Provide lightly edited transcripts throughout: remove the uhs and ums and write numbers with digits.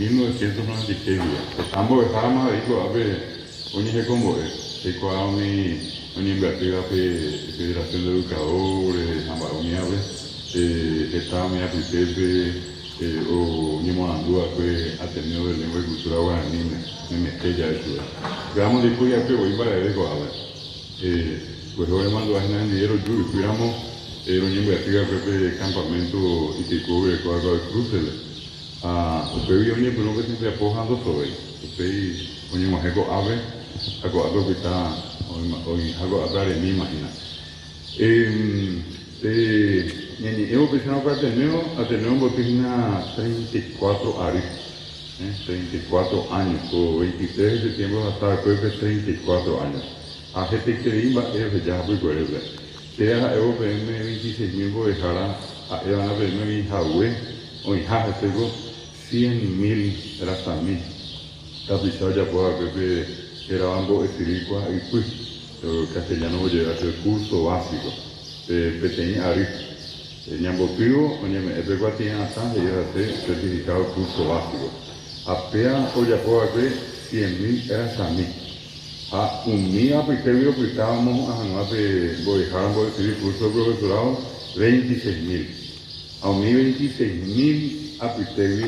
1996 ambos dejábamos ahí pues oye como es cuando mi invertida Federación de Educadores Ambaruñable estaba mi apliquete o mi monandúa fue Ateneo de Lengua y Cultura Guaraní me metí ya eso veamos después ya que voy para el pues ahora mando a en dinero yo fuéramos una invertida de campamento y que cubre el cuadro de cruces usted vio oye pero que siempre apojando sobre usted oye majeco ave algo que está hoy algo hablar en mi imagina hemos pensado que Ateneo botina 34 años 34 años o 23 de septiembre hasta creo que 34 años a gente que iba ya muy fuerte te ha evo PM 26.000 por dejar a Evana PM mi hijahue o hija tengo 100.000 razamil tapizado ya puedo que era banco estiricua y pues castellano voy a llegar a hacer curso básico pequeña ari ñambotivo oye me este tiene hasta de hacer certificado curso básico apenas hoy ya puedo hacer 100.000 razamil a un día porque estábamos a dejar de decir curso de profesorado 26.000 a un 26.000 apitevi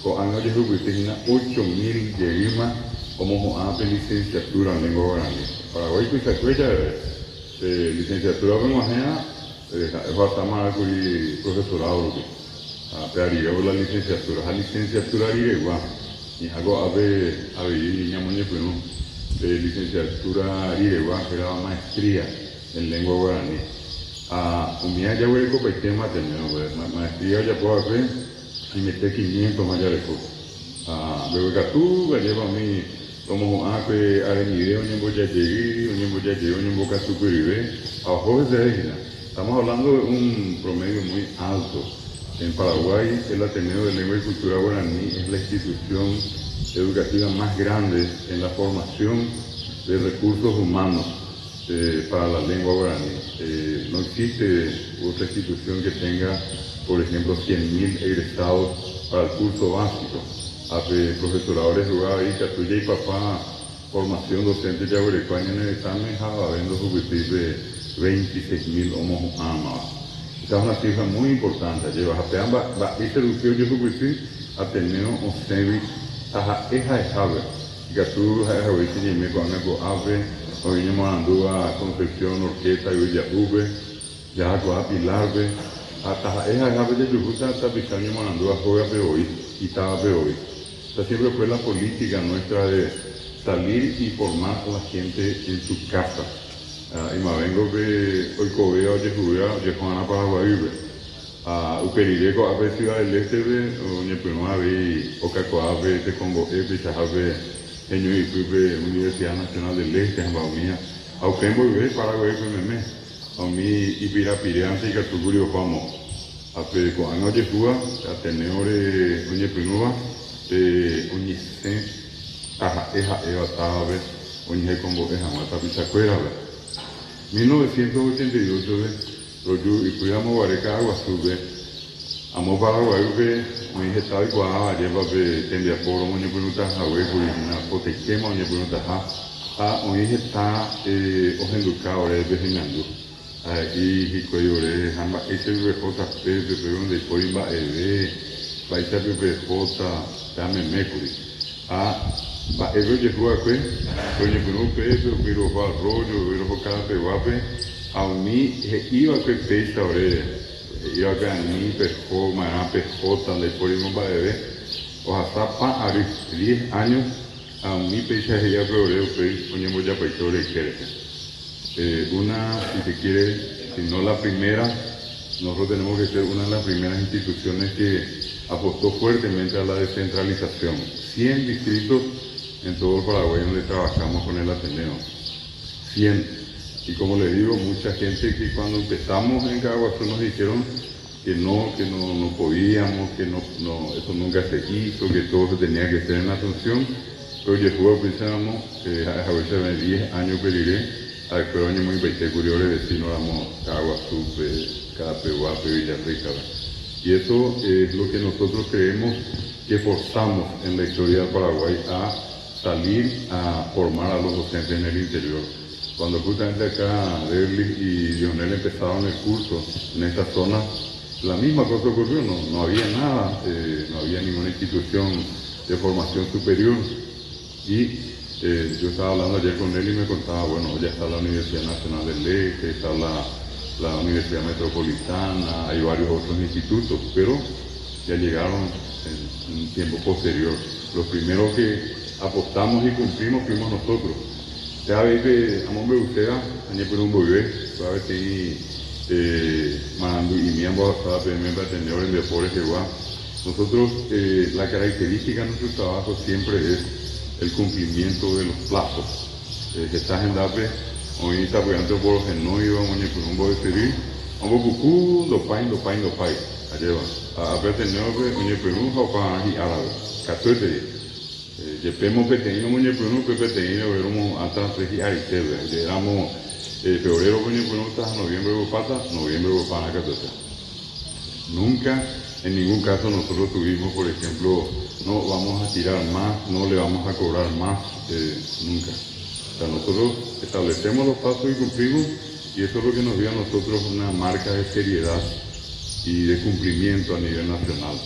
con años de jubilación 8.000 de Lima como a licenciatura en lengua guaraní para hoy que se acuerda licenciatura como ajena es bastante más que profesorado pero la licenciatura igual y algo a ver niñamos licenciatura que era maestría en lengua guaraní. Un día ya voy a copiar tema maestría ya puedo hacer y meter 500 más ya le cojo. Luego que tú lleva a mí como que a mi video ni voy a llegar ni voy a superar a jóvenes de Regina. Estamos hablando de un promedio muy alto. En Paraguay el Ateneo de Lengua y Cultura Guaraní es la institución educativa más grande en la formación de recursos humanos para la lengua guaraní. No existe otra institución que tenga, por ejemplo, 100.000 egresados para el curso básico. Profesoradores jugados ahí, Catuya y Papá, formación docente ya en el examen, habiendo subsistir 26.000 homos amas. Esta es una cifra muy importante. Lleva a esta educación yo subsistir Ateneo o Sevi esa es ave que tú has visto y me con algo ave hoy me mandó a Concepción Orquesta y Villajuve ya a Pilarve hasta esa ave de Yucuta hasta Picaño me mandó a Joya de hoy y estaba de hoy esta siempre fue la política nuestra de salir y formar a la gente en su casa y me vengo que hoy cobeo de Julia de Juana Paraguay Uperireko a Ciudad del Este o Ñepenoa o Cacoave te Congo Chajabe Eño y Pipe Universidad Nacional del Este en Baumía Auquembo y Paraguay PMM a mí y Pirapireante y Catugurio Famo a Pedeco Año de Cuba Ateneo de Ñepenoa Oñicen Taja Eja Eva Tabe Oñe Congo Eja Mata Pichacuera 1988 y cuidamos Guareca Aguasube, amo Paraguay que me dije estaba igual, lleva que tendría por un año por una jaue, por una potequema, un año por una ja, un dije está ojenducado, vecinando, y cuello de jamba, ese BJ, pero donde pueden va va a ser BJ, dame mecuri, va eso llegó a que, coño con un peso, pero va rollo, pero cada peguape. A mí iba a que pesa iba a que a mí pescó, maná pescó, tan de por un bebé, o hasta a 10 años, a mí pesa ella pero ponemos ya pecho de quererte. Una, si se quiere, si no la primera, nosotros tenemos que ser una de las primeras instituciones que apostó fuertemente a la descentralización. 100 distritos en todo el Paraguay donde trabajamos con el Ateneo. 100. Y como les digo, mucha gente que cuando empezamos en Caguazú nos dijeron que no podíamos, que eso nunca se hizo, que todo se tenía que hacer en Asunción. Pero después pensamos que a veces 10 años pediré, a después años muy 20 curiosos vecinos, éramos Caguazú, Carapeguape, Villarrica. Y eso es lo que nosotros creemos que forzamos en la historia del Paraguay a salir a formar a los docentes en el interior. Cuando justamente acá Derlis y Lionel empezaron el curso en esta zona, la misma cosa ocurrió, no había nada, no había ninguna institución de formación superior. Y yo estaba hablando ayer con él y me contaba, bueno, ya está la Universidad Nacional del Este, está la Universidad Metropolitana, hay varios otros institutos, pero ya llegaron en un tiempo posterior. Los primeros que apostamos y cumplimos fuimos nosotros. Cada vez que a hombre usted, año por un bebé, cada vez que Marandu y Miambo para tener el deporte que va. Nosotros, la característica de nuestro trabajo siempre es el cumplimiento de los plazos. Que estás en DAPE, hoy está apoyando por los genoides, vamos a por un bebé servir, vamos a cucú, lo pain. Allá va. A pretender que Perú, Japón y árabe. Catuete. Llevemos pequeño, pequeño, veremos hasta 3 años. Llegamos febrero, noviembre, catuete. Nunca, en ningún caso, nosotros tuvimos, por ejemplo, no vamos a tirar más, no le vamos a cobrar más, nunca. O sea, nosotros establecemos los pasos y cumplimos, y eso es lo que nos dio a nosotros una marca de seriedad y de cumplimiento a nivel nacional.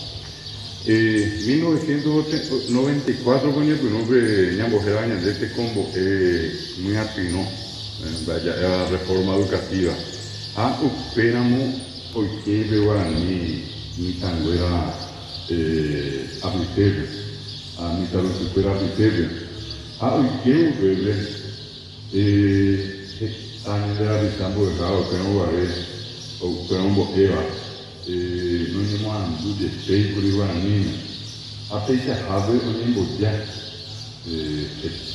1994, cuando el nombre Ñambojera de este combo muy atinó, la reforma educativa. Esperamos porque de Guaraní, mi tanguera aplicable, mi tanguera aplicable. ¿Qué bebé? Están realizando de cada pero guaré, o pero un boqueva. No llamamos de seis por Guaraní. Até se abre o embotear.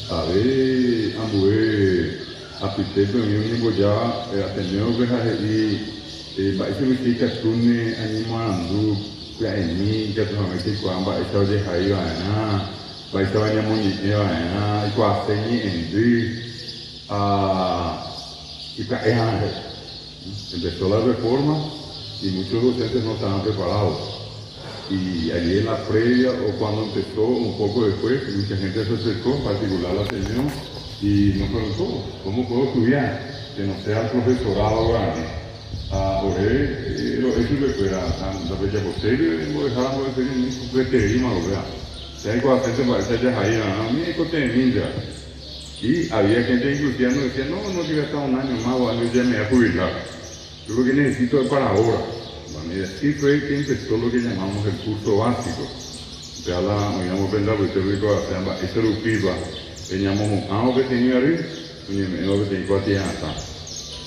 Sabe, ambué, aplicable, o embotear, atendeu e vai ser o que turne animando, que é mim, que é realmente quando vai estar de raiva, vai estar a monitoria, e quase em y empezó la reforma y muchos docentes no estaban preparados. Y allí en la previa o cuando empezó, un poco después, mucha gente se acercó, en particular la atención, y nos preguntó, ¿cómo puedo estudiar? Que no sea el profesorado grande. Eso le fuera la fecha posterior, y dejamos de ser un preterima, ¿verdad? Si hay cosas que parece ya ahí, a mí hay cosas ninja. Y había gente inclusive que decía, no quiero estar un año más o años ya me voy a jubilar. Yo lo que necesito es para ahora. Bueno, y así fue que empezó lo que llamamos el curso básico. Ya digamos, pensar, pues usted dijo, este rupiba, teníamos un año que tenía arriba, un año que tenía aquí hasta.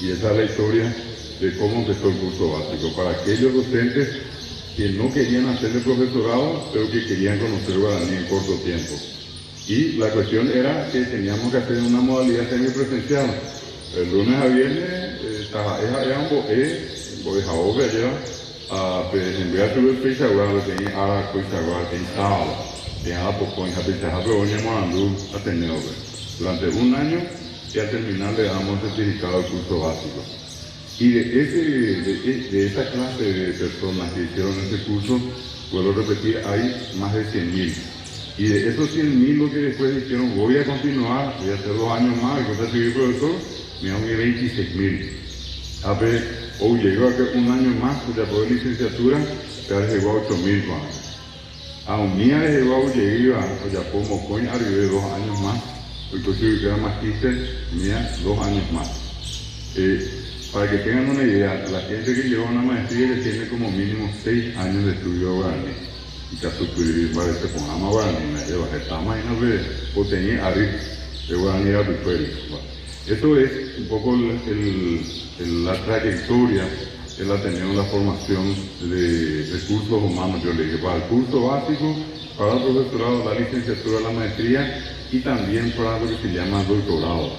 Y esa es la historia de cómo empezó el curso básico. Para aquellos docentes que no querían hacer el profesorado, pero que querían conocer guaraní en corto tiempo. Y la cuestión era que teníamos que hacer una modalidad semipresencial. El lunes a viernes, era un boejao que allá, en vez de subir peisaguado, tenía ara peisaguado, tenía sábado, tenía la poco, en la peisaguado, pero hoy hemos atendido. Durante un año, y al terminar le damos certificado al curso básico. Y de esa clase de personas que hicieron ese curso, puedo repetir, hay más de 100.000. Y de esos 100.000 lo que después dijeron, voy a continuar, voy a hacer 2 años más, y cuando seguir profesor, me han 26.000. A ver, o llegó a un año más, pues ya por licenciatura, ya llegó a 8.000 más. A un día le llegó a llegar, o ya como coño, arriba de 2 años más, inclusive que era magíster, mía, 2 años más. Para que tengan una idea, la gente que lleva una maestría que tiene como mínimo 6 años de estudio guaraní. Y que suscribir para este programa guaraní, me lleva, estamos ahí no ve, o tenía arriba, de guaraní a Tupueri. Esto es un poco la trayectoria que la tenemos en la formación de recursos humanos, yo le dije, para el curso básico, para el profesorado, la licenciatura, la maestría y también para lo que se llama doctorado.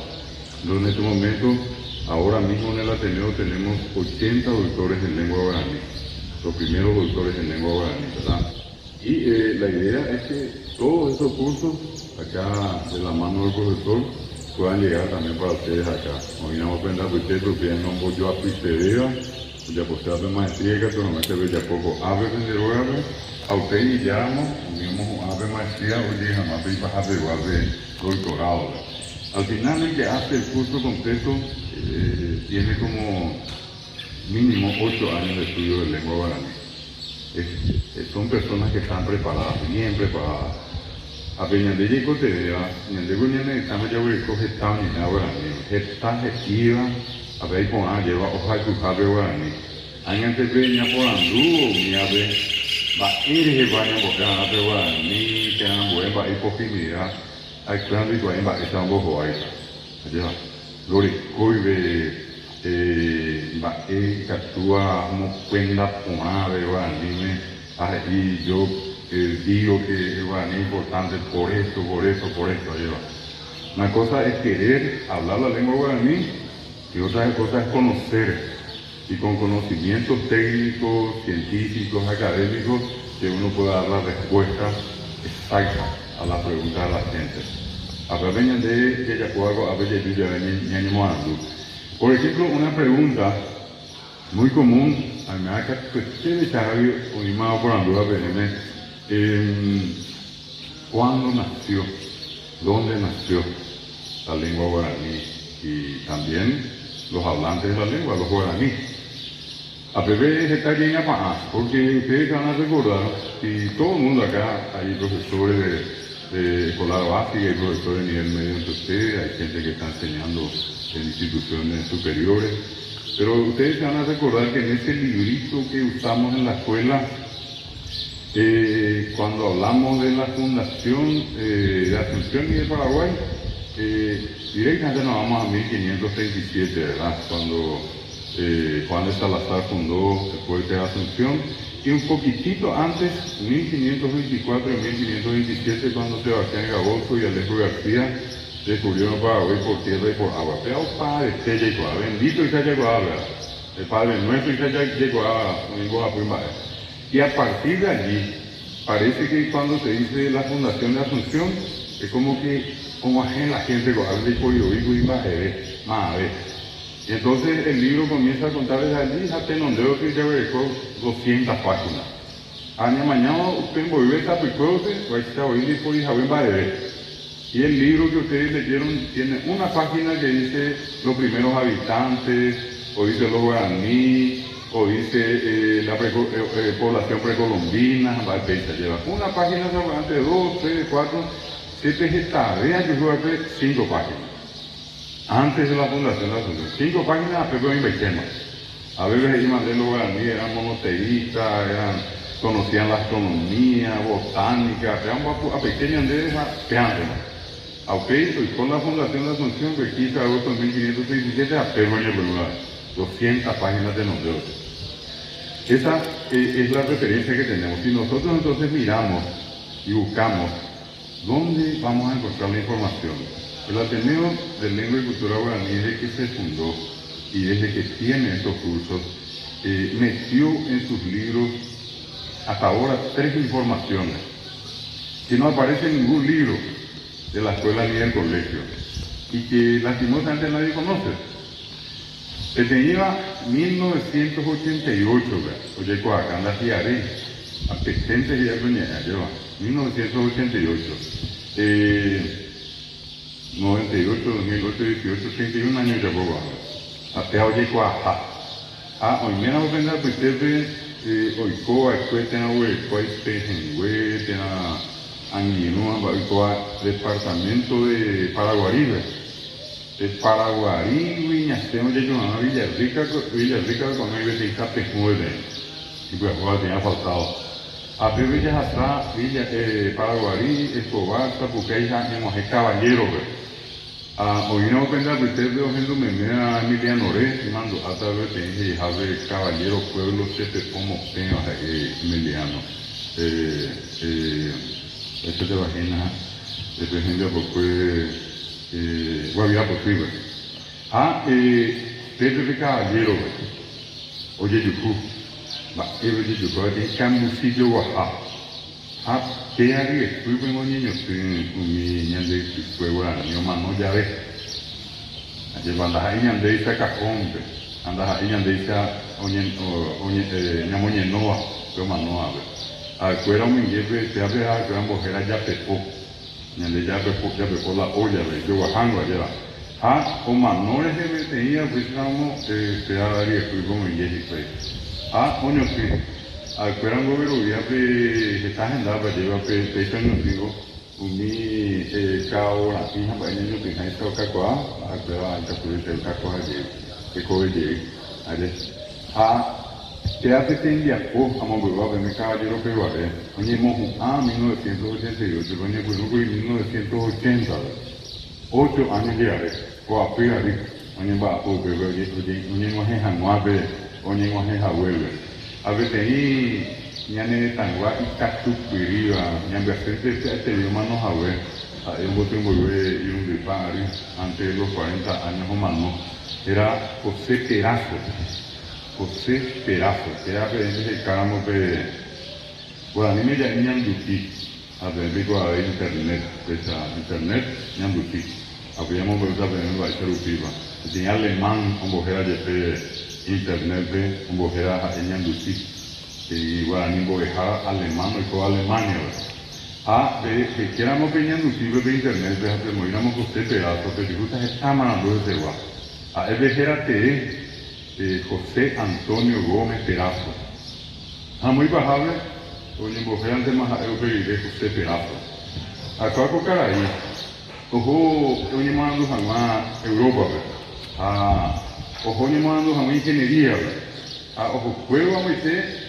Entonces, en este momento, ahora mismo en el Ateneo tenemos 80 doctores en lengua guaraní, los primeros doctores en lengua guaraní, ¿verdad? Y la idea es que todos esos cursos, acá de la mano del profesor, puedan llegar también para ustedes acá. Hoy vamos a aprender a ustedes, porque no voy yo a Pisterea, ya posee de maestría que solamente ve ya poco ave venderogabe, a usted y llamo, unimos ave maestría, oye, jamás ve para de doctorado. Al final el que hace el curso completo tiene como mínimo 8 años de estudio de lengua guaraní. Son personas que están preparadas, bien preparadas. A peña de te vea, en el de Guñane estamos ya voy a coger tan y nada guaraní. Está gestiva, a ver con a lleva hoja de cabe guaraní. Hay antes peña por andú, mi ave, va a ir y baña por cada ave guaraní, que han vuelto a ir por finidad. Hay claro y todavía va a estar un poco ahí. Allá, Lori, coibe, va a ir que actúa como cuenta con ave guaraní, ahí yo digo que es importante por esto, lleva. Una cosa es querer hablar la lengua guaraní y otra cosa es conocer, y con conocimientos técnicos, científicos, académicos, que uno pueda dar la respuesta exacta a la pregunta de la gente. Por ejemplo, una pregunta muy común, ¿cuándo nació? ¿Dónde nació la lengua guaraní? Y también los hablantes de la lengua, los guaraníes. A bebé está llena para, porque ustedes van a recordar, y todo el mundo acá, hay profesores de escolar básica y profesores de nivel medio entre ustedes, hay gente que está enseñando en instituciones superiores, pero ustedes se van a recordar que en ese librito que usamos en la escuela, cuando hablamos de la fundación de Asunción y de Paraguay, directamente nos vamos a 1537, ¿verdad? Cuando Juan de Salazar fundó el fuerte de Asunción, y un poquitito antes, 1524 y 1527, cuando Sebastián Gaboso y Alejo García descubrieron Paraguay por tierra y por agua. Pero Padre, bendito y el Padre nuestro y a partir de allí, parece que cuando se dice la fundación de Asunción, es como que como ajena la gente y entonces el libro comienza a contar desde allí, ya tengo 200 páginas. Año mañana usted vuelve a y el libro que ustedes leyeron tiene una página que dice los primeros habitantes, o dice los guaraní, o dice la población precolombina, lleva una página solamente, 2, 3, 4, 7 hectáreas, yo voy a hacer 5 páginas. Antes de la fundación de la Asunción, 5 páginas, pero invertimos. A veces y mandé los guaraní, eran monoteístas, conocían la astronomía, botánica, eran a pequeñas de esa, y con la fundación de la Asunción, que 15 de agosto de 1567, a Pedro 200 páginas de nosotros. Esa es la referencia que tenemos. Si nosotros entonces miramos y buscamos, ¿dónde vamos a encontrar la información? El Ateneo de Lengua y Cultura Guaraní, desde que se fundó y desde que tiene estos cursos, metió en sus libros hasta ahora 3 informaciones que no aparecen en ningún libro de la escuela ni del colegio y que lastimosamente nadie conoce. Se lleva 1988, oye, Coacanda Fiaré, a Pecente ya lleva 1988. 98, 2008, 18, 31 años ya poco. Hasta hoy Coaja. Hoy me han ofendido, pues ustedes, hoy Coa, después tengan Huecoa, Pejengüe, tengan Anguinúa, departamento de Paraguarí, de Paraguarí, Viñastemos, ya llamaba Villarrica con el Betista Pejengüe, y pues ahora tenía faltado. A Pepe ya está, Paraguarí, Escobar, Tapucay, hemos caballero, hoy no ofenda que usted de Ojendo Memea, Emiliano Re, y mando a través de Javier Caballero, pueblo, Chepe, como tenga Emiliano. Este de vagina, este gente porque guavia posible. Pepe Caballero, oye, Yucu, Eve de Yucu, de Camusillo, Oaxaca. ¿Qué haría? Estoy con un niño, mi niña de Puebla, mi hermano ya ve. Ayer andas ahí, andas ahí, cajón, andas ahí, andas ahí, ñamoñe noa, toma noa, afuera un inglés, te abre a gran bojera ya pepó, ñande ya pepó la olla, yo bajando allá. O manores que tenía, pues vamos, te daría que como inglés, coño, sí, afuera un gobierno, ya que está agendado para llevar pecho digo, uni cao la hija para niños que han estado cacoa, afuera, ya puede ser cacoa allí, que coge allí, allí. ¿Qué hace este día? Vamos a ver, me caballero que va a ver. Oye, mojo, 1988, oye, pues no fue 1980, 8 años ya, o a pira, oye, va a poder, oye, no es januave, oye, no es abuelo. A ver, ahí, ya ne tangua y cactus piriva, ya me hace este idioma no jaue, un bote volver y un gripari, antes de los 40 años o más, no, era José Perazo. José Perazo, que era presidente de Cáramo, que bueno, a mí me llaman Duki, a ver, digo a internet, internet, Duki, habíamos vuelto a tener la Cherupiva, tenía alemán, un bojera de internet, un bojera en Duki, y bueno, a mí bojera alemán, y toda Alemania, de que éramos que Duki de internet, de moriramos José Perazo, que disfrutas esta mano de Segua, el bojera te José Antonio Gómez Perazo. Muy bajable, oye, mujer antes más de José Perazo. Acá con Caraí, ojo, oye, mando a Europa, ojo, oye, mando a ingeniería, ojo, puedo a meter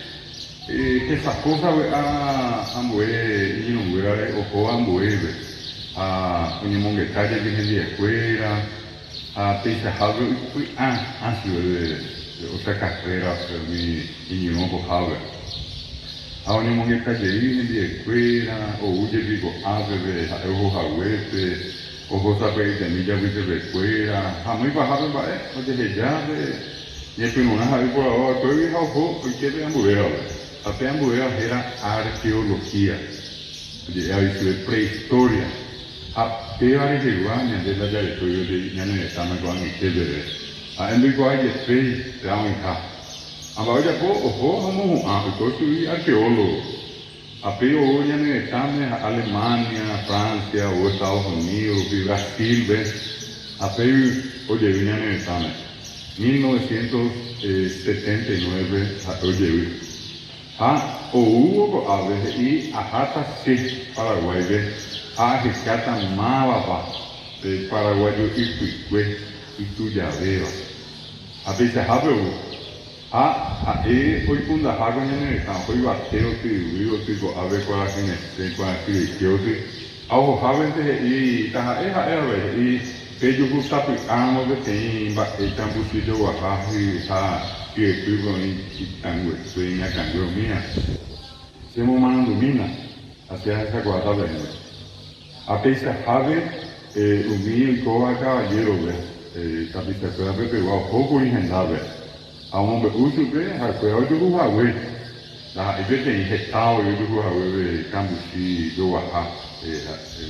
que esas cosas a mover, y no mover, ojo, a mover, oye, monguetalle que es de escuela. Pensado fui antes de outra carreira para mim em um pouco a onde monge cadeira de escuela ou de digo ave eu vou hawete ou vou saber de mídia de escuela a muito barrado vai o de já e é que não há por agora tô e vou porque é ambuela até ambuela era arqueologia de isso é pré-história peor de Guania de la de Toyo de Ñane están con mi tele. En mi guay de fe, te amo hija. Ahora ya ojo, vamos a soy arqueólogo. Apeo hoy están en Alemania, Francia, o Estados Unidos, Brasil, ves. Apeo oye, Ñane están 1979, oye, o hubo a veces y hasta sí, Paraguay, ves. Rescata Malaba, de Paraguayo Ipuicue, Ituyaveva. A veces hablo, hoy funda hago en el campo y bateo, digo, a ver cuál es cuál es ojo, javente y taja, y que yo gusta picando que tem, tambucillo guajajo y estuvo en tango, soy en la canción mía. Se me mandan domina, hacia esa guardada de a pesar de humilde como caballero, capita que a pegar o pouco engendado, a homem uso que a coisa do Huawei, a tem retal e do Huawei cambuci do Oaxaca,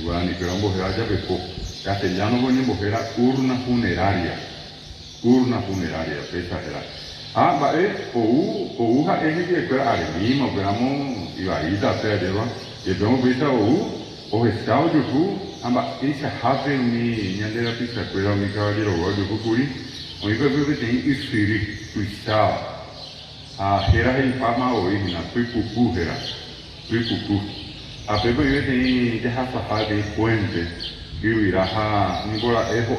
guarani que vamos ver já depois, castelhano vamos ver urna funerária, pesa era. Vai o uha é que era arima, gramo e aí da terra, e vamos ver o rescaldo de Ru, esse rato me nhandera pisa coisa me caballero de Rucuri, onde eu tenho isfiri, tuisal, a hera e fama hoje na tuipucu hera, a pepa eu tenho de rafa de puente, que eu irá nicola erro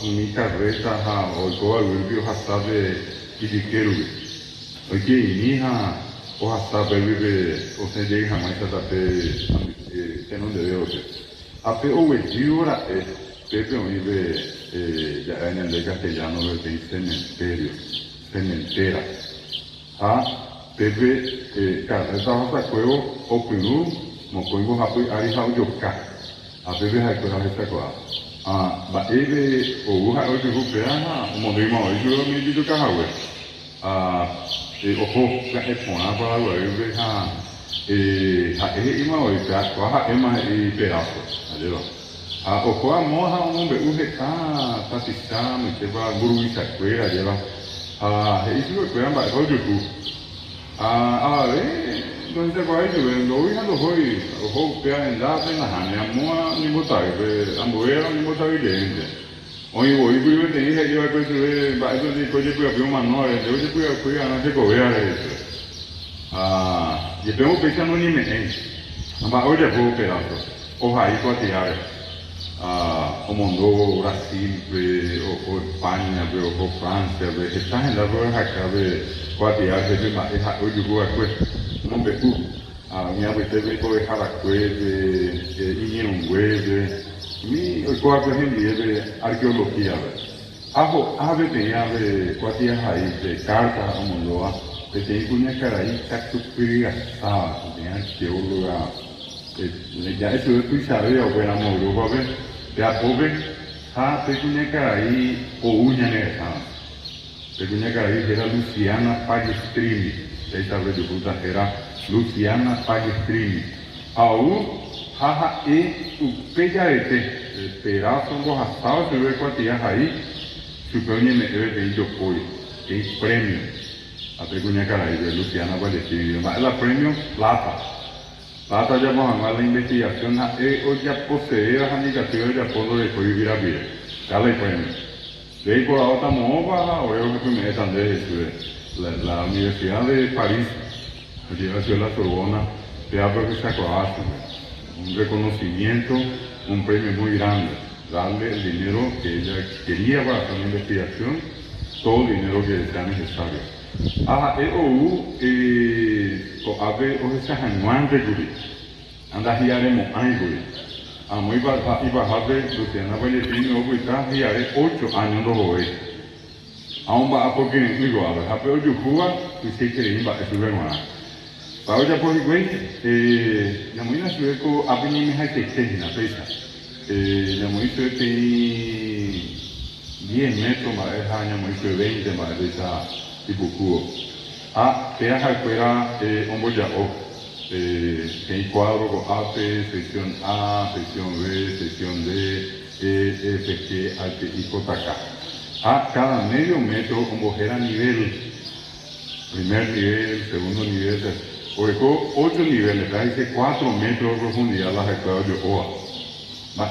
mi carreta o toa o sabe que de quero, porque minha o hasta vive o se llega jamás a que no debe ser. Ape o vestiora Pepe vive ya en el castellano de cementera. Pepe carreta hasta juego o pinu no podemos apoyar a yoka. A Pepe hay que hacer esta cosa. Va eve o uja o que recupera o modelo hoy yo me digo que ojo, que pona para o ima o ema e pedaço, entendeu? Ojo a moja hombre uje tatistama que va guru isacuera lleva y si lo esperan para el YouTube. Entonces, por ahí, lo voy a los hoy, que en la pena, ni botar, ambuera, ni botar evidente. Hoy voy, yo te dije que iba a construir, eso de coche que había manual, de hoy fui a no se cobrar eso. Y tengo pensando ni me hoy ya puedo pedazo, ojalá y tirar. O mandou Brasil, ou Espanha, ou França, está em lá para cá, para tirar de uma hoje boa coisa, não beco, a minha vez teve que deixar a coisa, e não coisa, e o qual a gente é arqueologia, a ver tem a ver para tirar raiz, carta o mundo, tem que ir cara aí, tá super gastado, tem arqueóloga, já isso eu fui saber, eu era morro, para ver ya pobre, pecunia carai o uña neta. Pecunia carai era Luciana Pagestrini. Ahí sabe de puta era Luciana Pagestrini. Aú, o pejarete, pedaço do raspal, se vê quanto ia aí, suponho me deve ter ido foi, tem prêmio. A pecunia carai de Luciana Pagestrini, mas ela prêmio plata. Plata ya vamos a la investigación, hoy ya posee las indicaciones de apoyo de vivir a vida. Dale premio. De ahí por ahora estamos hoy que me están de la Universidad de París, la Universidad de la Sorbona, te ha profesado un reconocimiento, un premio muy grande. Darle el dinero que ella quería para hacer la investigación, todo el dinero que sea necesario. O esa januante guri, anda hiaremos ay guri, muy bajar de Luciana Valletini, o está hiare 8 años lo voy, aún va porque digo a ver, pero yo juega y sé que le va a subir más. Para ya por igual, la muy nacional co a venir me hace que na pesa, la muy suerte 10 metros más es año muy 20 más de esa tipo cubo. Te hace fuera un bollao, en cuadro con AP, sección A, sección B, sección D, F, G, H, I, J, K. Cada medio metro un bojera nivel, primer nivel, segundo nivel, por ejemplo, 8 niveles, dice 4 metros de profundidad las hectáreas de OA.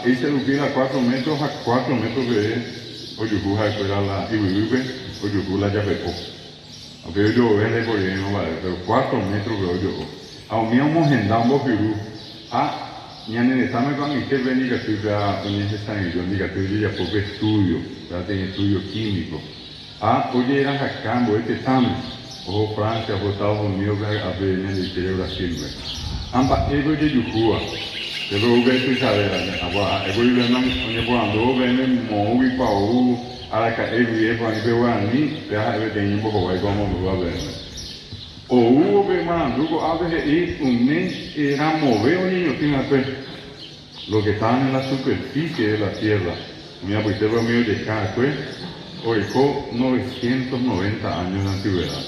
Ese lo que era 4 metros a 4 metros de Oyucuja, fuera la Ibuibe, Oyucula ya pecó. Aunque yo veo por ahí no vale, pero 4 metros veo yo. A mí hemos agendado un bofiru. Ya necesitamos con el que venir que estoy ya con ese sanguíneo, ni que estoy ya poco estudio, ya tengo estudio químico. Oye, eran acá, voy a examen. Ojo Francia, ojo Estados Unidos, a ver en el interior de Brasil. Amba, ego de Yucua. Pero voy a saber, agora, ego de Vietnam, onde por andou, vem movi pau. Ahora que el viejo a nivel guaraní, te hace ver que hay un poco de como lo va a ver. O hubo que más, luego a veces un mes era mover un niño sin hacer lo que estaban en la superficie de la tierra. Mira, pues este mío de acá, pues, ojo, 990 años de antigüedad.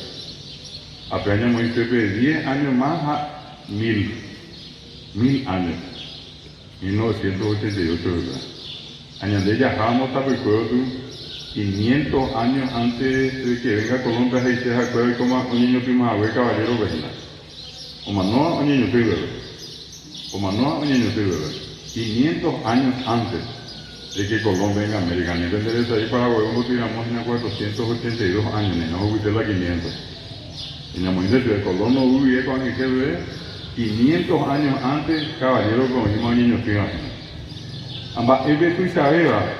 Apenas Moisés de 10 años más a 1000 años. 1988, ¿verdad? Añade ya vamos a recuerdo 500 años antes de que venga Colombia y se acuerde como un niño primavera caballero vecina. O no un niño primavera. O no un niño primavera. 500 años antes de que Colombia venga a América. Ni entonces ahí para huevos tiramos en 482 años, ni no hubo la 500. En la moneda de Colón no hubo con el que ve 500 años antes caballero con un niño primavera. Amba, el de Isabela,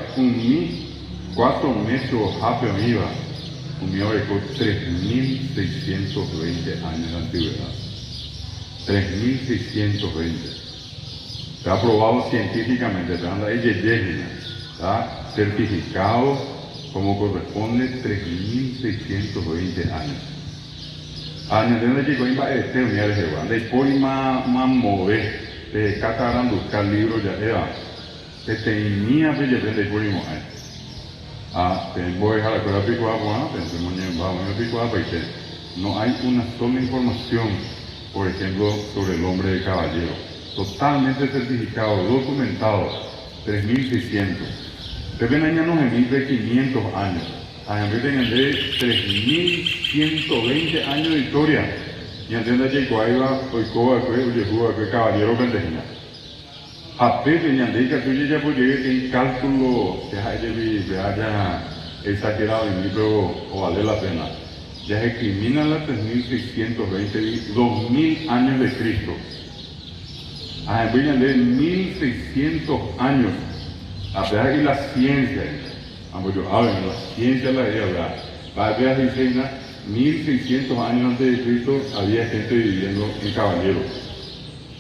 4 metros rápido iba, un mío dejó 3.620 años de antigüedad. 3.620. Está aprobado científicamente, está certificado como corresponde 3.620 años. Años de que iba a este unidad de Jehová. Después más mover, de catarán buscar libros ya era. Que tenía que llevar de por voy a dejar la cosa picuada, no hay una sola información, por ejemplo, sobre el hombre de caballero. Totalmente certificado, documentado, 3.600. Deben años de 500 años. a Henry tenían de 3.120 años de historia. Y entiende que Iguaiba, Oikoa, Oyehuba, Caballero Pendejina. A Pepe, y ande que tú ya pues llegué en cálculo, que haya exagerado el libro o vale la pena. Ya se elimina la 3.620, 2.000 años de Cristo. A Henry de 1.600 años. A pesar de la ciencia, la ciencia la idea, la idea dice 1.600 años antes de Cristo había gente viviendo en Caballero,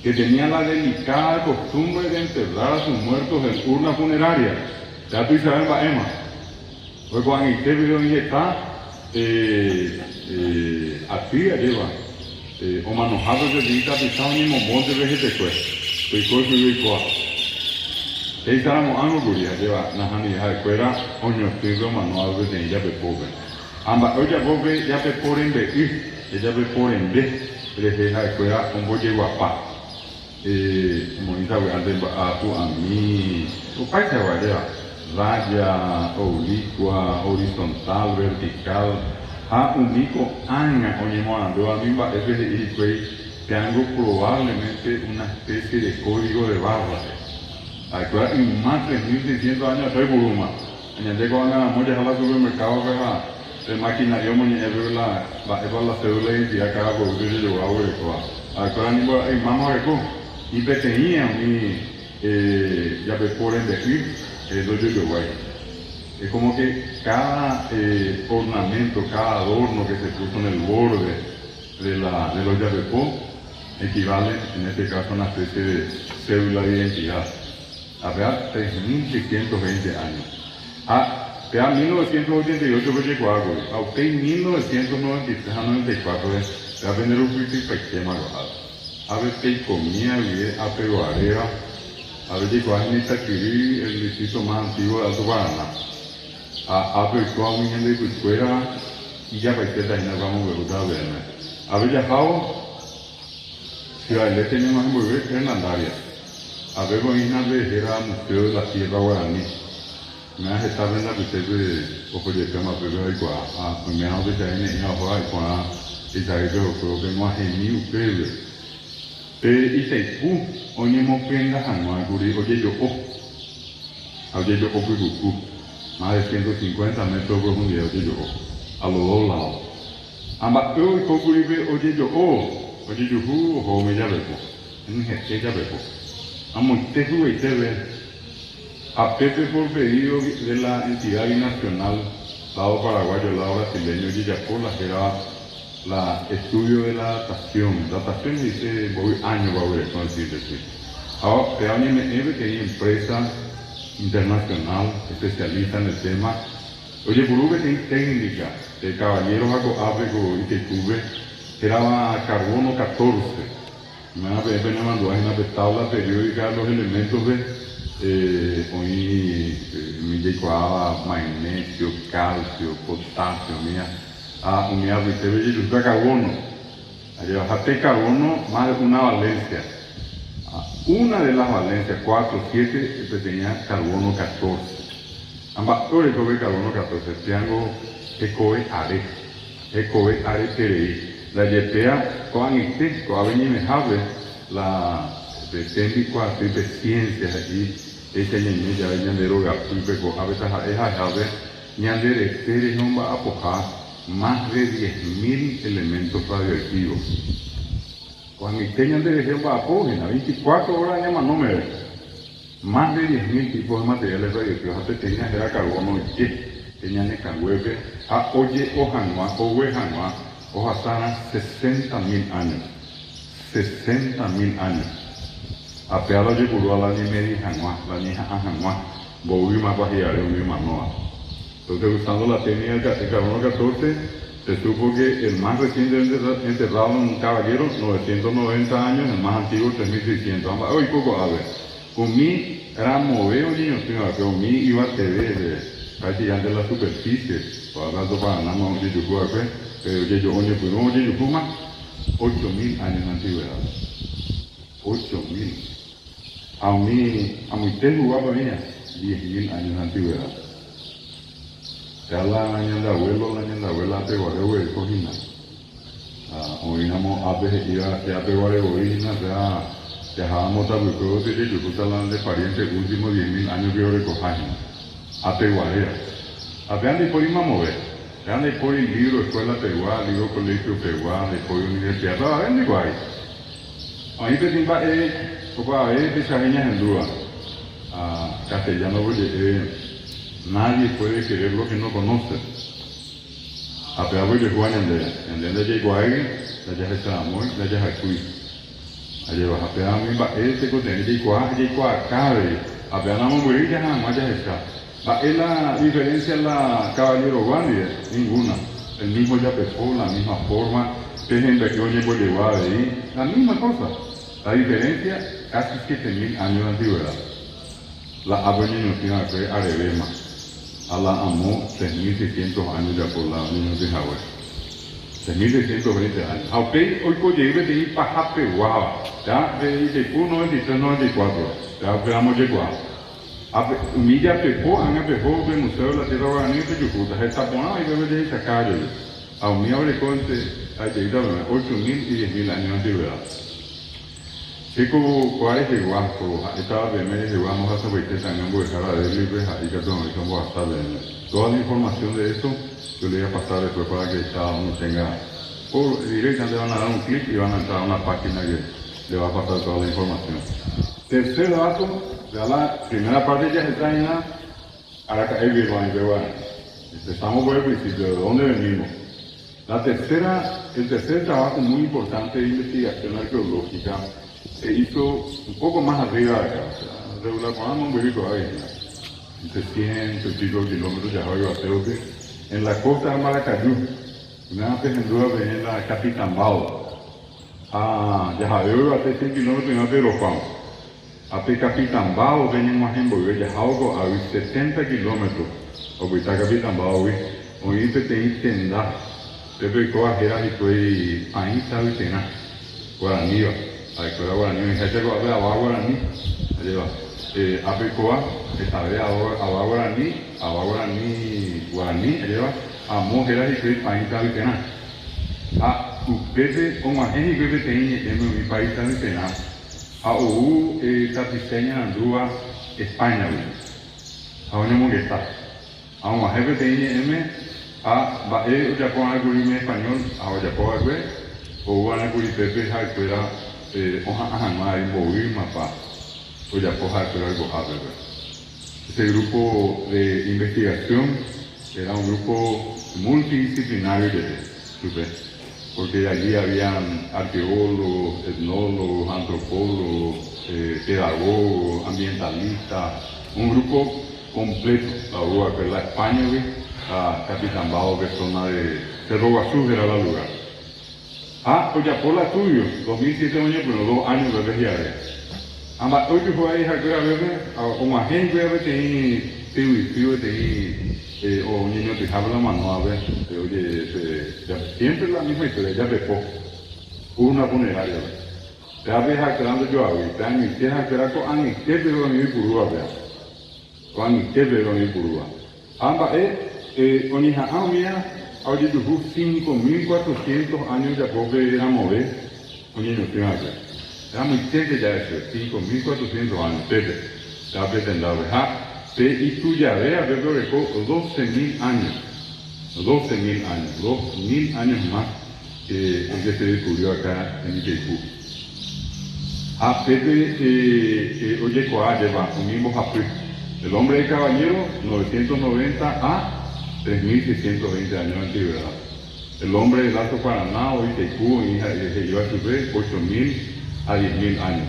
que tenía la delicada costumbre de enterrar a sus muertos en urna funeraria. Ya tú sabes, Emma, pues cuando usted vio en está, así lleva, o manojado de vida, pisado en un monte de gente, pues, Eisaramo anu guria lleva nahani haikuera oño estudio manual de ella pepobe. Amba oya bobe ya peporen de ella peporen de haikuera un boye guapa. Monita ande a tu a mí. Tu paisa vaya raya, oblicua, horizontal, vertical. A único aña oñemo ando a mí va ese de tengo probablemente una especie de código de barras. Actual en más de 1.600 años soy Buruma. Añade con la molla a la supermercado que el maquinario la cédula de identidad cada producto que yo hago de todo. Actual en más de y tenía ya por decir eso yo guay. Es como que cada ornamento, cada adorno que se puso en el borde de los yapepó equivale en este caso a una especie de cédula de identidad. Habrá 3.620 años. A 1988 fue Chihuahua, a usted en 1993 a 94 va a vender un frito y pequeño arrojado. A ver qué comía, a peruarea, a ver Chihuahua en Itaquirí, el distrito más antiguo de Alto Paraná. A ver cuál mi gente de escuela y ya para que también vamos a ver otra vez. A ver viajado, Ciudad del Este tenemos que volver en Andaria. A ver, voy a ver al Museo de la Tierra Guaraní. Me hace estar en la receta de Ojoyecama, pero hay que me hago de saber en la hoja y saber que creo que no hace ni ustedes. Y se oye, mo prenda a oye, yo, más de 150 metros de profundidad, oye, yo, a los dos lados. Amba, yo, oye, yo, me llave, en este llave, a Pepe por pedido de la entidad binacional, lado paraguayo, lado brasileño, Yiyapó, que era la estudio de la datación. Datación dice, voy año, va a ver, no decir. Ahora, PANMF, que es empresa internacional, especialista en el tema. Oye, Burube tiene técnica, el caballero Jaco Áfrico y que tuve, que era carbono 14. Me mandó a una tabla periódica los elementos de magnesio, calcio, potasio, unidad de carbono. Allí bajaste carbono más de una valencia. Una de las valencias, 4, 7, tenía carbono 14. Ambas torres de carbono 14, triángulo ecoe are terei. La YPA, con este, con avenimejable, la de técnico de ciencias aquí, esta ñaña ya ñandero gapipe, con a veces es jave, ñandere este no va a apojar más de 10.000 elementos radioactivos. Cuando este ñandere va a apojar, a 24 horas llama no me ve. Más de 10.000 tipos de materiales radioactivos, hasta tenía era carbono y tenían el canguepe, a oye o janua, o huejanua, o hasta 60.000 años. 60.000 años. A peado llegó a la ni media janua, la ni a janua, voy más bajiare, un manoa. Entonces, usando la técnica del carbono 14, se supo que el más reciente enterrado en un caballero, 990 años, el más antiguo, 3.600. Hoy poco a ver. Con mi era moveo niños, que con mi iba a tener casi ya de la superficie, para tanto para nada más de Yucua, pero yo oye, pues no oye, Yucuma, 8.000 años de antigüedad. 8.000. A mi te jugaba mía, 10.000 años de antigüedad. ya la ñanda abuela te guardo el cojina. Oíamos a veces ir a te guardo oína, ya dejábamos a buscar de Yucután de parientes últimos 10.000 años que yo recojamos. A te guardo. A vean de por ir a mover. Vean de por ir libro, escuela teguá, libro colegio teguá, de por universidad, toda vean de guay. Ahí te timba copa de chaveñas en duda. Castellano, nadie puede querer lo que no conoce. A peor voy de Juan en de llegó ahí, la ya está amor, la ya está aquí. Allí va a peor mi va este con el llegó acá, a peor no morir ya nada más ya está. Es la diferencia la caballero Guandia, ninguna. El mismo ya pesó, la misma forma, que es en que yo llevo llevado ahí, la misma cosa. La diferencia casi 7.000 años de antigüedad. La avenida fue Arebema. Allah amó 3.600 años ya por la niños de Hawái. 3.620 años. Aunque hoy con lleve de ir para Jape, wow. Ya de 93, 94. Ya veamos llegar. Humilla pecó, han pecó el Museo de la Tierra Guaraní de Yucuta. Está ponado y debe de sacar yo. A un mío le conté, hay que ir a 8.000 y 10.000 años de antigüedad. Chico, ¿cuál es el guapo? Estaba de medio de vamos a saber que también voy a dejar a ver libres ahí que vamos a estar viendo. Toda la información de esto yo le voy a pasar después para que cada uno tenga, por directamente van a dar un clic y van a entrar a una página que le va a pasar toda la información. Tercer dato, ya la primera parte ya está en la Araca Evivan, empezamos por el principio, de dónde venimos. El tercer trabajo muy importante de investigación arqueológica se hizo un poco más arriba de acá, o sea, regular, ponemos un huevito ahí, entre 100, 100 kilómetros ya voy a creo que en la costa de Maracayú, una vez en duda venía en la Capitambao, ya voy a 100 kilómetros y no te lo pamo. A Capitambao venimos en Bolivia, ya hago a 70 kilómetros, o está Capitambao, hoy te intenta, te pegó a Gera y fue ahí sabe que nada, Guaraní. A la escuela guaraní, me dice que va a agua guaraní, allí va. Apecoa, esta vez agua guaraní, allí va. A mujeres y que país sabe que nada. Ustedes, como gente que tiene en mi país sabe que nada. Tapiseña andúa España, a una mugueta. A un jefe tiene ya con algoritmo español, a ya con algo, o van a curipepe, a escuela. Este grupo de investigación era un grupo multidisciplinario, porque allí habían arqueólogos, etnólogos, antropólogos, pedagogos, ambientalistas, un grupo completo. La España, a Capitambao, que zona de Cerro Guazú, era el lugar. Oyapola tuyo, 2007 años, pero 2 años de vejez. Hoy que fue ahí, como agente, o niños que hablan mano, a ver, siempre la misma historia, ya dejó una funeraria. Ya ves aclarando yo a ver, ya ni siquiera aclarar con ni que pero ni purúa, vea. Con ni que pero ni purúa. Con hija, mira. Ahora yo 5.400 años ya pobre era mover, oye, no tengo que hacer. Era muy cerca ya eso, 5.400 años, ya pretendaba dejar, y tú ya veas, yo creo que 12.000 años, 2.000 años más que se descubrió acá en Itaipú. Oye, lleva un mismo Japón. El hombre de caballero, 990 a 3.620 años de antigüedad. El hombre del Alto Paraná, hoy Itaipú, se lleva a su vez 8.000 a 10.000 años.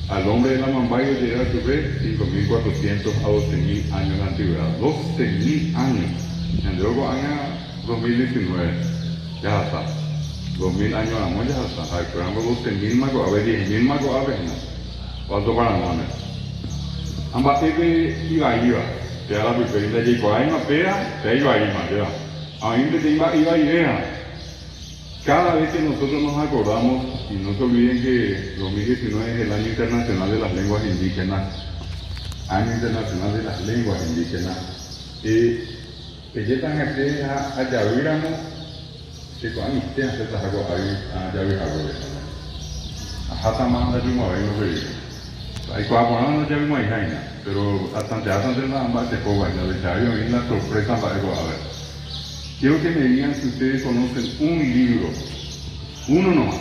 Al hombre de la Mambayo llega a su vez 5.400 a 12.000 años de antigüedad. 12.000 años. En luego año 2019, ya está. 2.000 años de amor, ya está. Esperamos 12.000 más, a ver, 10.000 más, a ver, no. Alto Paraná. Ambas iba. Ya la preferida llegó ahí, mapea, ya iba ahí, ya. A mí me iba y vea. Cada vez que nosotros nos acordamos, y no se olviden que 2019 es el Año Internacional de las Lenguas Indígenas, Año Internacional de las Lenguas Indígenas, que llegan a Yaviramo, que con amistad se está a Yaviramo. A Hatamanda de uma vez no veio. Aí com a banana já vimos aí, pero hasta antes la ambas de Cuba, de Chayo, y la sorpresa para el Guadalajara. Quiero que me digan si ustedes conocen un libro, uno nomás.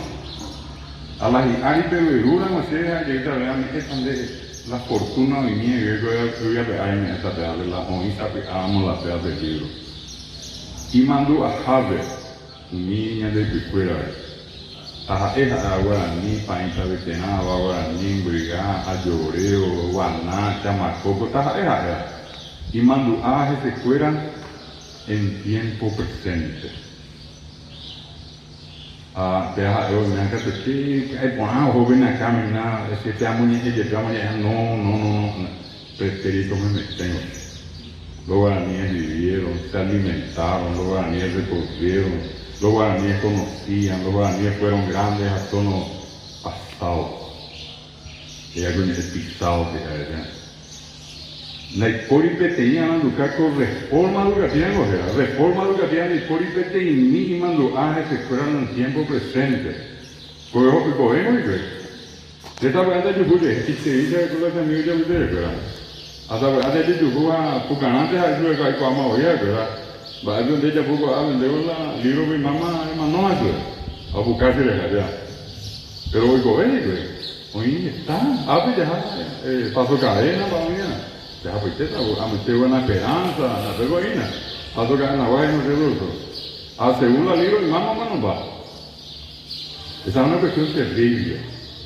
A la Hikari Peverura, no sé, ahorita vean, están de la fortuna de mi que voy a ver en esta teatro, de la onisa que amo la teatro del libro. Y mandó a Harvard, niña de Picuera. A esa Guaraní, Painta de Tenaba, Guaraní, Brigá, Ayoreo, Guaná, Chamacoco, esa. Y mandó a que se fueran en tiempo presente. Te me han dicho que hay joven a caminar, es que te amo y te amo y no, preferito me tengo. Los guaraníes vivieron, se alimentaron, los guaraníes recorrieron, los guaraníes conocían, los guaraníes fueron grandes a tono pasado. Y algo en el pisado que era. La Iporipe tenía manducar con reforma educativa, reforma educativa de Iporipe y mi mando a que se fueran en tiempo presente. Por eso que podemos ir. Esta verdad yo pude, y se dice que la familia ya pude, ¿verdad? Hasta verdad yo tuve a Pucanante a eso que hay que amar hoy, ¿verdad? Va a donde ya pudo a vender la libro de mamá, no a eso, a buscarse de allá. Pero hoy hoy está, ya pasó cadena para mañana. Ya pues a meter buena esperanza, a hacer guayina, a tocar en la guaya no se dulce. A segunda libro y mamá no va. Esa es una cuestión terrible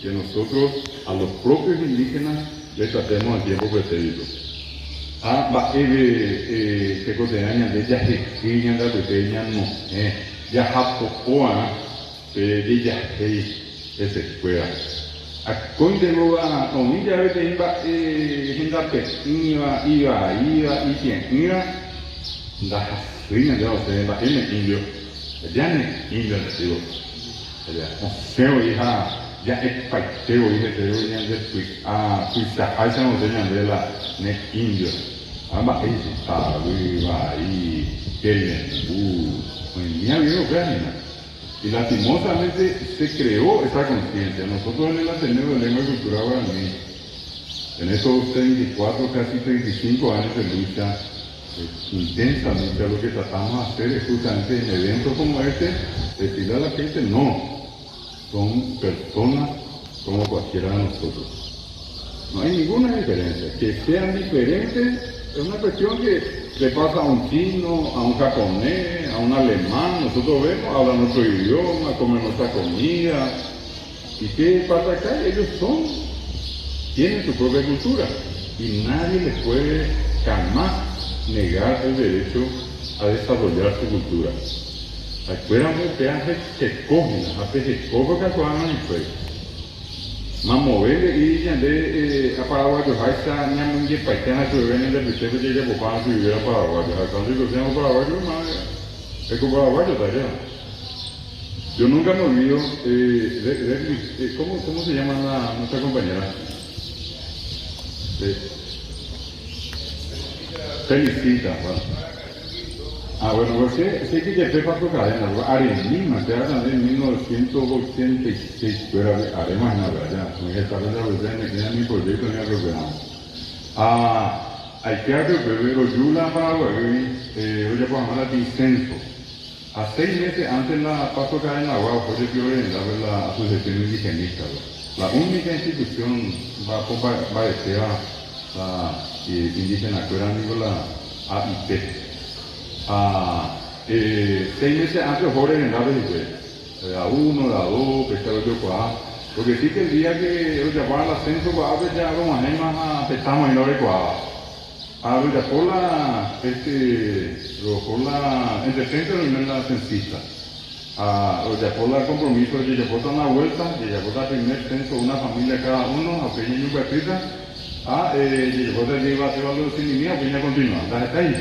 que nosotros a los propios indígenas les tratemos a tiempo pretérito. Que cotidiana de ya jequiña de pequeña no, ya japocoa, de ya esa escuela. A conde lugar, onde já tem ainda pequena, iba, e tinha da rainha dela, ele é índio, já não é índio, o céu já é paiteu, já é cuida, a essa não tem dela, né, índio, mas ele está, aí, ele minha vida é y lastimosamente se creó esa conciencia. Nosotros en el Ateneo de Lengua y Cultura Guaraní, en esos 34, casi 35 años de lucha, intensa lucha, lo que tratamos de hacer es justamente en eventos como este, decirle a la gente, no, son personas como cualquiera de nosotros. No hay ninguna diferencia. Que sean diferentes es una cuestión que le pasa a un chino, a un japonés, a un alemán, nosotros vemos, hablan nuestro idioma, comen nuestra comida. ¿Y qué pasa acá? Ellos tienen su propia cultura y nadie les puede jamás negar el derecho a desarrollar su cultura. Acuérdense que hace que cogen, hace que cogen que acuerdan y pues. Mas mover y ya de a Paraguay, hay esta niña muy paitana que viene del Vicente que llega para vivir a Paraguay. Cuando digo que Paraguay, es que Paraguay está allá. Yo nunca me olvido, ¿cómo se llama nuestra compañera? Felicita, bueno. Bueno, pues sé que ya fue para cadena, Arenima, se habla de 1986, pero Arema es nada, ya, me está hablando de la verdad, mi proyecto ni algo hay que hacer pero Yula Paraguay, oye, pues llamar a censo. A 6 meses antes la paso cadena, fue de Fiore, la asociación indigenista, la única institución va a ser la indígena, que era la AIP. 6 meses antes jóvenes en la la 1, la 2, pescado de Cuá. Porque sí que el día que ellos llamaban al ascenso, ya como más apetamos en la de Cuá. Lo llamó el centro de la censista. Lo llamó el compromiso, le llamó una vuelta, le llamó el primer censo, una familia cada uno, a pequeño y cuatita. Le llamó el día de sin ni a pequeña continua. La está ahí,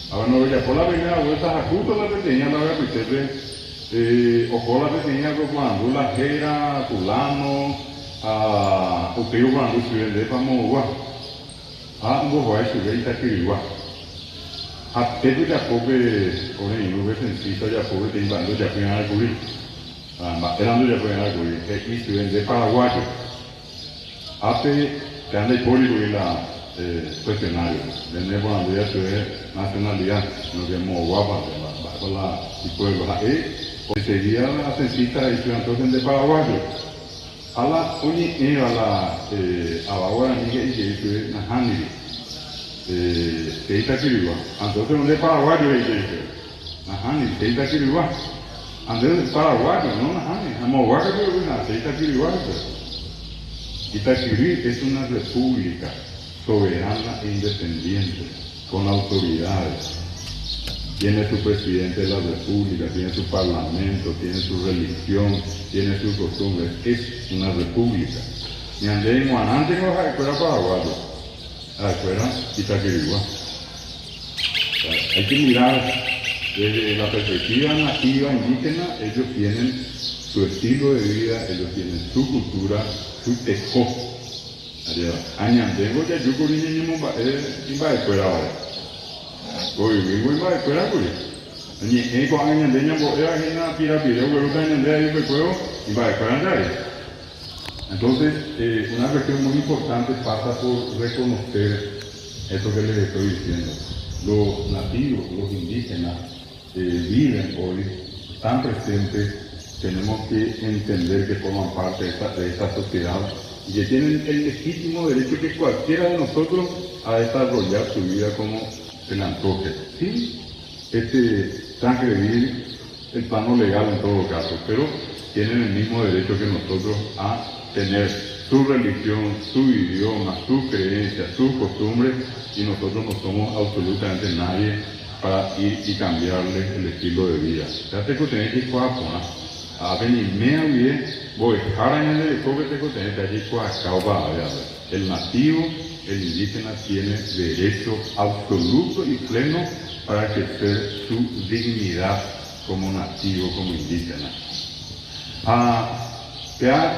bueno, ya por la primera vuelta, justo la pequeña la voy a meterle, o por la pequeña, cuando la jera, fulano, o que yo cuando se vende para Mogua, un poco a eso, ya está aquí igual. aquello ya pobre, por ejemplo, que sencillo ya pobre, te invando ya pueden acudir. Esperando ya pueden acudir. Y si ven de paraguayo, hace que anda y poli la cuestionario. Vende por la vida de nacionalidad, nos vemos guapas, con la y pueblo. Porque sería la sencilla y entonces de paraguayo. A la uni a la ahora ni que dice Nahani. Que está aquí viva. Entonces no es paraguayo dice. Nahani, que está aquí viva. Entonces paraguayo, no Nahani. Amo guaca pero una, que está aquí viva. Itaquirí es una república soberana e independiente, con autoridades. Tiene su presidente de la república, tiene su parlamento, tiene su religión, tiene sus costumbres. Es una república. Y andé en Guanante no es escuela paraguayo, la escuela Itaquirigua. Hay que mirar desde la perspectiva nativa indígena, ellos tienen su estilo de vida, ellos tienen su cultura, su teco. Añandego ya yo con niño va a escuela ahora. Hoy vivo a escuela, pues. Ni ego añandeña era una pirámide, luego añandea yo recuerdo y va a escuela. Entonces, una cuestión muy importante pasa por reconocer esto que les estoy diciendo. Los nativos, los indígenas, viven hoy, están presentes, tenemos que entender que forman parte de esta sociedad y que tienen el legítimo derecho que cualquiera de nosotros a desarrollar su vida como se le antoje, sin transgredir el plano legal en todo caso, pero tienen el mismo derecho que nosotros a tener su religión, su idioma, sus creencias, sus costumbres, y nosotros no somos absolutamente nadie para ir y cambiarles el estilo de vida. Ya te tenés que ir a venir mea bien, voy a de cobre te tenés allí el nativo, el indígena tiene derecho absoluto y pleno para ejercer su dignidad como nativo, como indígena. Que hay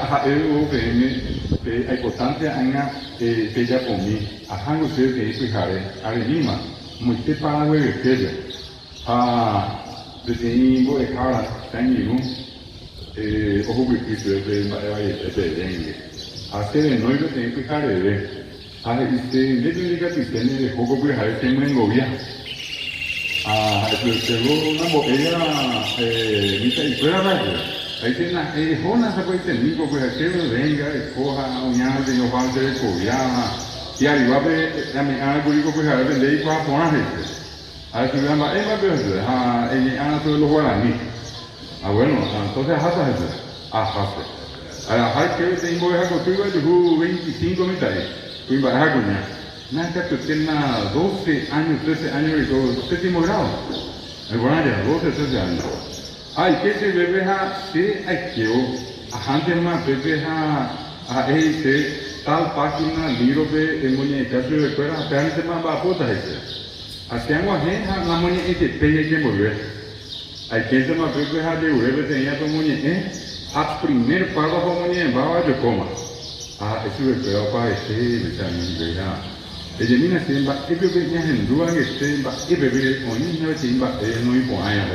importante que ya comí, ajá, ustedes que hizo jare, arenima, muy te para de aquello. Desde Ingo de Jara, Tangiru, ojo que de dengue. Hace de nuevo tengo que jare de. Le diga que tiene de poco que jare tengo en gobierno. Llegó una botella, dice, y fuera radio. Ahí tiene Jonas se puede tener, pues aquello venga, escoja, uñada, de no falta de cobiana, y arriba de algo digo pues a ver, de ahí para poner gente. A ver si me llama, los guaraní. Bueno, entonces hasta gente, hasta. Que tengo esa costumbre, yo 25 mitades, y bajar con ella. Nada que tiene 12 años, 13 años y todo, séptimo grado. El guaraní, 12, 13 años. Ay, que se bebe que hay que antes más bebe tal página libro de muñeca de fuera apenas más va puta así hago ajena la muñeca que pega que volver hay que se más bebe de volver tenía tu muñeca a primer párrafo muñeca va yo coma eso es pero para también veja ella mina se va y bebe ya en duda que se va y bebe con niña se va no y por ahí a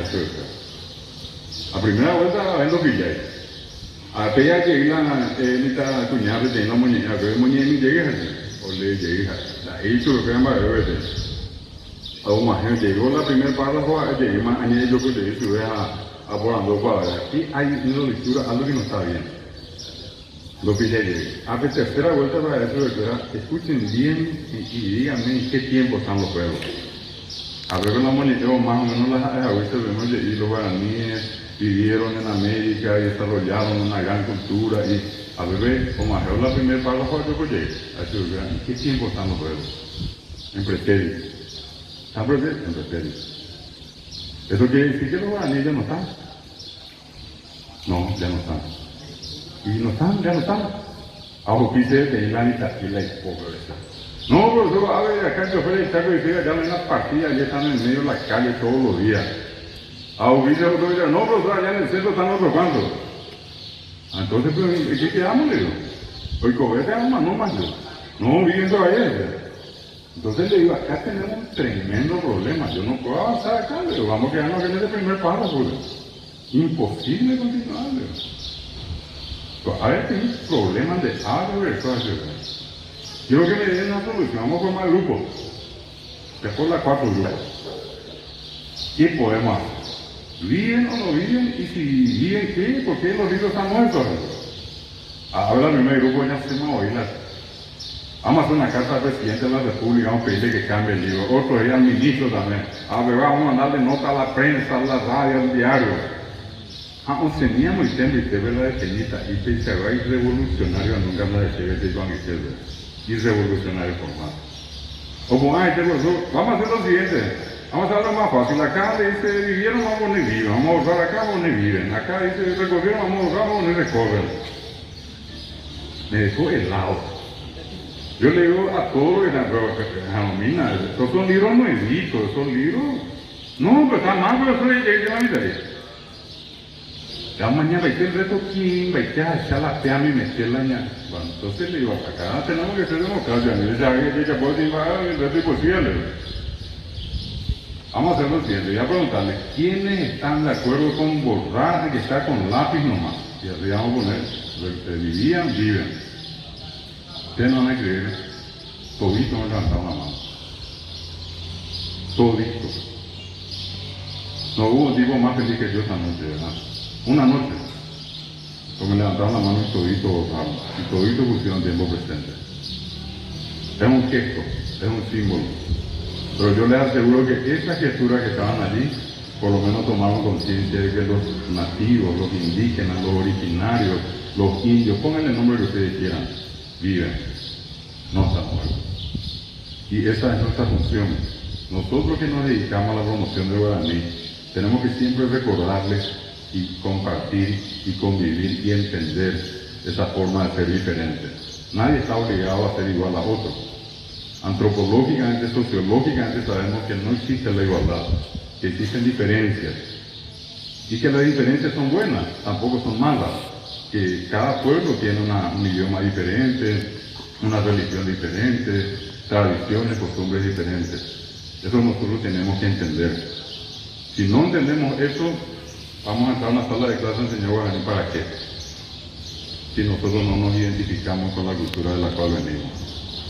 la primera vuelta en los villares. A aquella que la cuñada de una muñeca, que es muñeca y llega o le llega. La hizo lo que llama de verde. Aún más, llegó la primera párrafo, llegué más añade yo que le hice a volando para aquí hay una lectura, algo que no está bien. Lo que ya llegué. A la tercera vuelta para eso, escuchen bien y díganme en qué tiempo están los pueblos. A ver, la muñeca más o menos las abuelas vemos y los guaraníes vivieron en América y desarrollaron una gran cultura y a ver, como a la primera párrafo yo llegué. ¿En qué tiempo están los pueblos? En pretérito. ¿Están presentes? En pretérito. ¿Eso quiere decir que los guaraníes ya no están? No, ya no están. ¿Y no están? ¿Ya no están? Aunque quise tener la mitad y la pobreza. No, pero a ver, acá yo fuera el saco y ya en las partidas, ya están en medio de la calle todos los días. Dice el otro día, no, pero allá en el centro están otros cuantos. Entonces, pues, ¿qué quedamos, le digo? Hoy cobré no más yo. No, viviendo allá. Entonces le digo, acá tenemos un tremendo problema, yo no puedo avanzar acá, le digo, vamos a quedarnos en ese primer paso, pues. Imposible continuar, le digo. Pues, a ver, tenemos problemas de algo de cosas. Quiero que me den una solución, vamos a formar grupos. Después las 4 grupos. ¿Qué podemos hacer? ¿Viven o no viven? Y si viven, ¿qué? ¿Por qué los libros están muertos? Ahora el primer grupo ya se me oír. Vamos a hacer una carta al presidente de la República, vamos a pedirle que cambie el libro. Otro día al ministro también. Vamos a mandarle nota a la prensa, a la radio, al diario. Teníamos el tema de la detenida y pensaba y revolucionario nunca me decía de Juan Izquierdo. Y revolucionario formal. O como, vamos a hacer lo siguiente. Vamos a hacerlo más fácil. Acá dice vivieron, vamos a poner viven. Vamos a borrar acá, vamos a poner viven. Acá dice recorrieron, vamos a borrar, vamos a poner recorren. Me dejó helado. Yo le digo a todos que Janomina, estos son libros nuevitos, estos libros. No, pero está mal, pero eso es la vida. Ya mañana va a ir el reto, ¿quién va a ir a echar la pea y meterla ya? Bueno, entonces le digo, acá tenemos que ser democracia. A mí ya puedo llevar el reto imposible. Vamos a hacer lo siguiente, voy a preguntarle, ¿quiénes están de acuerdo con borrar que está con lápiz nomás? Y así vamos a poner, vivían, viven. Ustedes no van a escribir, todito me levantaron la mano. Todito. No hubo un tipo más feliz que yo esa noche, ¿verdad? Una noche. Pues me levantaron la mano y todito votaron. Y todito pusieron tiempo presente. Es un gesto, es un símbolo. Pero yo les aseguro que esas gesturas que estaban allí, por lo menos tomaron conciencia de que los nativos, los indígenas, los originarios, los indios, pónganle el nombre que ustedes quieran, viven, no están muertos. Y esa es nuestra función. Nosotros que nos dedicamos a la promoción del guaraní, tenemos que siempre recordarles y compartir y convivir y entender esa forma de ser diferente. Nadie está obligado a ser igual a otro. Antropológicamente, sociológicamente sabemos que no existe la igualdad, que existen diferencias y que las diferencias son buenas, tampoco son malas, que cada pueblo tiene un idioma diferente, una religión diferente, tradiciones, costumbres diferentes. Eso nosotros tenemos que entender. Si no entendemos eso, vamos a entrar a una sala de clase a enseñar guaraní, ¿para qué? Si nosotros no nos identificamos con la cultura de la cual venimos.